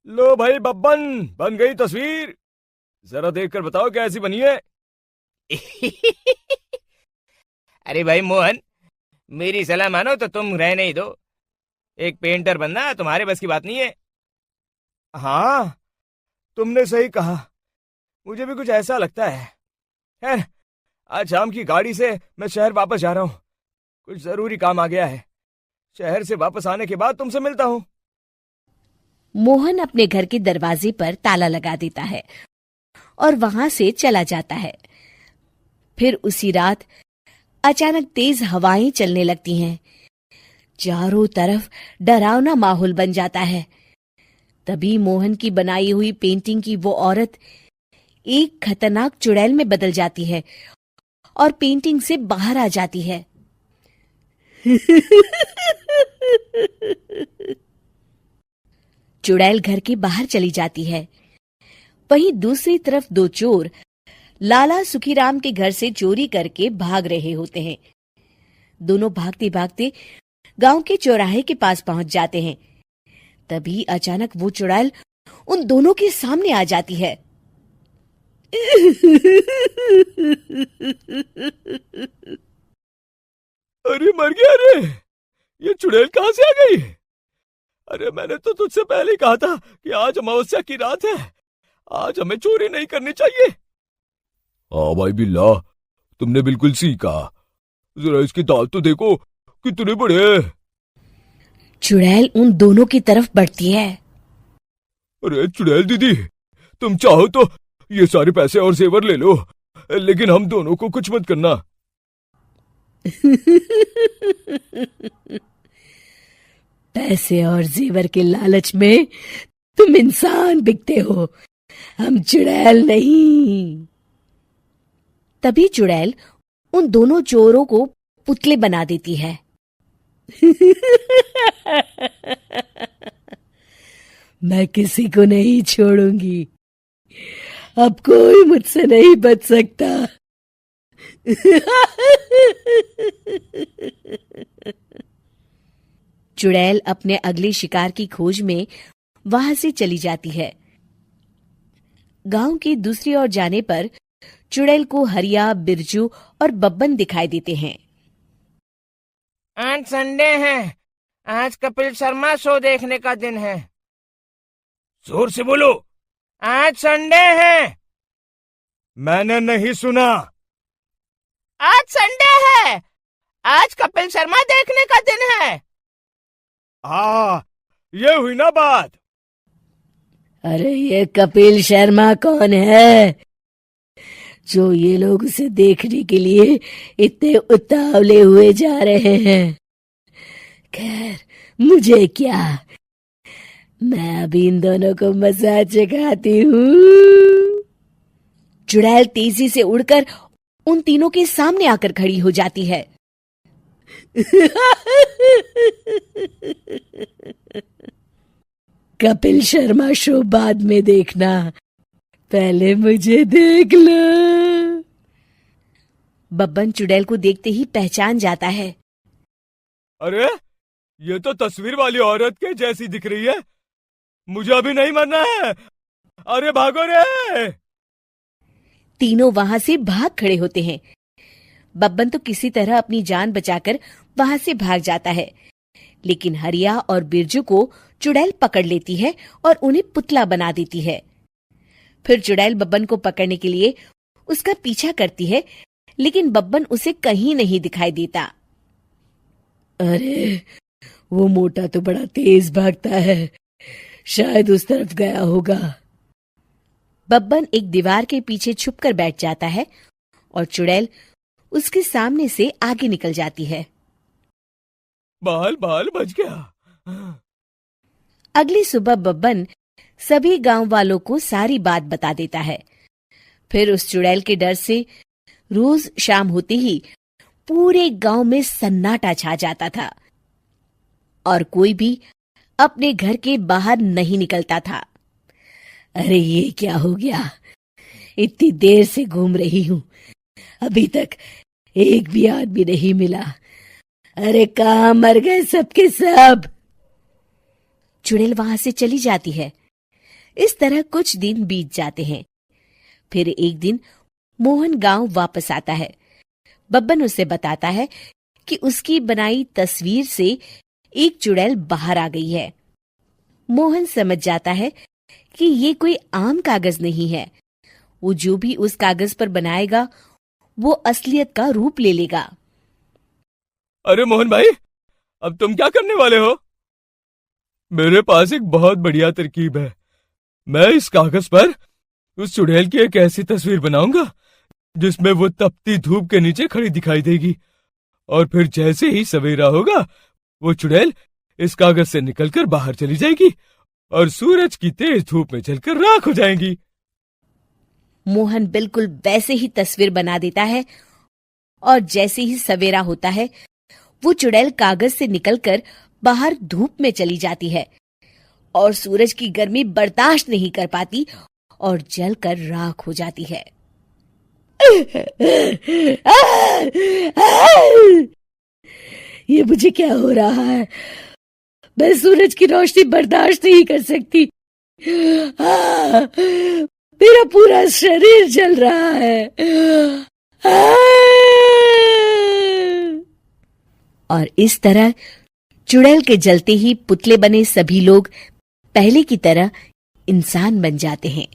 लो भाई बब्बन, बन गई तस्वीर। जरा देखकर बताओ कैसी बनी है। अरे भाई मोहन, मेरी सलाह मानो तो तुम रहने ही दो। एक पेंटर बनना तुम्हारे बस की बात नहीं है। हाँ, तुमने सही कहा। मुझे भी कुछ ऐसा लगता है। खैर, आज शाम की गाड़ी से मैं शहर वापस जा रहा हूँ। कुछ जरूरी काम आ गया है। शहर से वापस आने के बाद तुमसे मिलता हूँ। मोहन अपने घर के दरवाजे पर ताला लगा देता है और वहां से चला जाता है। फिर उसी रात अचानक तेज हवाएं चलने लगती हैं। चारों तरफ डरावना माहौल बन जाता है। तभी मोहन की बनाई हुई पेंटिंग की वो औरत एक खतरनाक चुड़ैल में बदल जाती है और पेंटिंग से बाहर आ जाती है। चुड़ैल घर के बाहर चली जाती है। वहीं दूसरी तरफ दो चोर लाला सुखीराम के घर से चोरी करके भाग रहे होते हैं। दोनों भागते भागते गांव के चौराहे के पास पहुंच जाते हैं। तभी अचानक वो चुड़ैल उन दोनों के सामने आ जाती है। अरे मर गया रे! ये चुड़ैल कहाँ से आ गई? अरे मैंने तो तुझसे पहले ही कहा था कि आज अमावस्या की रात है। आज हमें चोरी नहीं करनी चाहिए। हाँ भाई बिल्ला, तुमने बिल्कुल सही कहा। जरा इसके दांत तो देखो, कितने बड़े हैं। चुड़ैल उन दोनों की तरफ बढ़ती है। अरे चुड़ैल दीदी, तुम चाहो तो ये सारे पैसे और जेवर ले लो, लेकिन हम दोनों को कुछ मत करना। पैसे और जेवर के लालच में तुम इंसान बिकते हो, हम चुड़ैल नहीं। तभी चुड़ैल उन दोनों चोरों को पुतले बना देती है। मैं किसी को नहीं छोड़ूंगी। अब कोई मुझसे नहीं बच सकता। चुड़ैल अपने अगले शिकार की खोज में वहां से चली जाती है। गांव की दूसरी ओर जाने पर चुड़ैल को हरिया, बिरजू और बब्बन दिखाई देते हैं। आज संडे है। आज कपिल शर्मा शो देखने का दिन है। जोर से बोलो। आज संडे है। मैंने नहीं सुना। आज संडे है। आज कपिल शर्मा देखने का दिन है। ये हुई ना बात। अरे ये कपिल शर्मा कौन है जो ये लोग उसे देखने के लिए इतने उतावले हुए जा रहे हैं? खैर, मुझे क्या, मैं अभी इन दोनों को मजा चखाती हूँ। चुड़ैल तेजी से उड़कर उन तीनों के सामने आकर खड़ी हो जाती है। कपिल शर्मा शो बाद में देखना, पहले मुझे देख लो। बब्बन चुड़ैल को देखते ही पहचान जाता है। अरे ये तो तस्वीर वाली औरत के जैसी दिख रही है। मुझे अभी नहीं मरना है। अरे भागो रे! तीनों वहां से भाग खड़े होते हैं। बब्बन तो किसी तरह अपनी जान बचाकर वहां से भाग जाता है, लेकिन हरिया और बिरजू को चुड़ैल पकड़ लेती है और उन्हें पुतला बना देती है। फिर चुड़ैल बब्बन को पकड़ने के लिए उसका पीछा करती है, लेकिन बब्बन उसे कहीं नहीं दिखाई देता। अरे वो मोटा तो बड़ा तेज भागता है, शायद उस तरफ गया होगा। बब्बन एक दीवार के पीछे छुपकर बैठ जाता है और चुड़ैल उसके सामने से आगे निकल जाती है। बाल बाल बच गया। अगली सुबह बब्बन सभी गांव वालों को सारी बात बता देता है। फिर उस चुड़ैल के डर से रोज शाम होते ही पूरे गांव में सन्नाटा छा जाता था और कोई भी अपने घर के बाहर नहीं निकलता था। अरे ये क्या हो गया? इतनी देर से घूम रही हूं, अभी तक एक भी आदमी नहीं मिला। अरे कहां मर गए सबके सब? चुड़ैल वहां से चली जाती है, इस तरह कुछ दिन बीत जाते हैं। फिर एक दिन मोहन गांव वापस आता है। बब्बन उसे बताता है कि उसकी बनाई तस्वीर से एक चुड़ैल बाहर आ गई है। मोहन समझ जाता है कि ये कोई आम कागज नहीं है। वो जो भी उस कागज पर बनाएगा वो असलियत का रूप ले लेगा। अरे मोहन भाई, अब तुम क्या करने वाले हो? मेरे पास एक बहुत बढ़िया तरकीब है। मैं इस कागज पर उस चुड़ैल की एक ऐसी तस्वीर बनाऊंगा जिसमें वो तपती धूप के नीचे खड़ी दिखाई देगी, और फिर जैसे ही सवेरा होगा वो चुड़ैल इस कागज से निकलकर बाहर चली जाएगी और सूरज की तेज धूप में जलकर राख हो जाएंगी। मोहन बिल्कुल वैसे ही तस्वीर बना देता है और जैसे ही सवेरा होता है वो चुड़ैल कागज से निकलकर बाहर धूप में चली जाती है और सूरज की गर्मी बर्दाश्त नहीं कर पाती और जलकर राख हो जाती है। ये मुझे क्या हो रहा है? मैं सूरज की रोशनी बर्दाश्त नहीं कर सकती। मेरा पूरा शरीर जल रहा है। और इस तरह चुड़ैल के जलते ही पुतले बने सभी लोग पहले की तरह इंसान बन जाते हैं।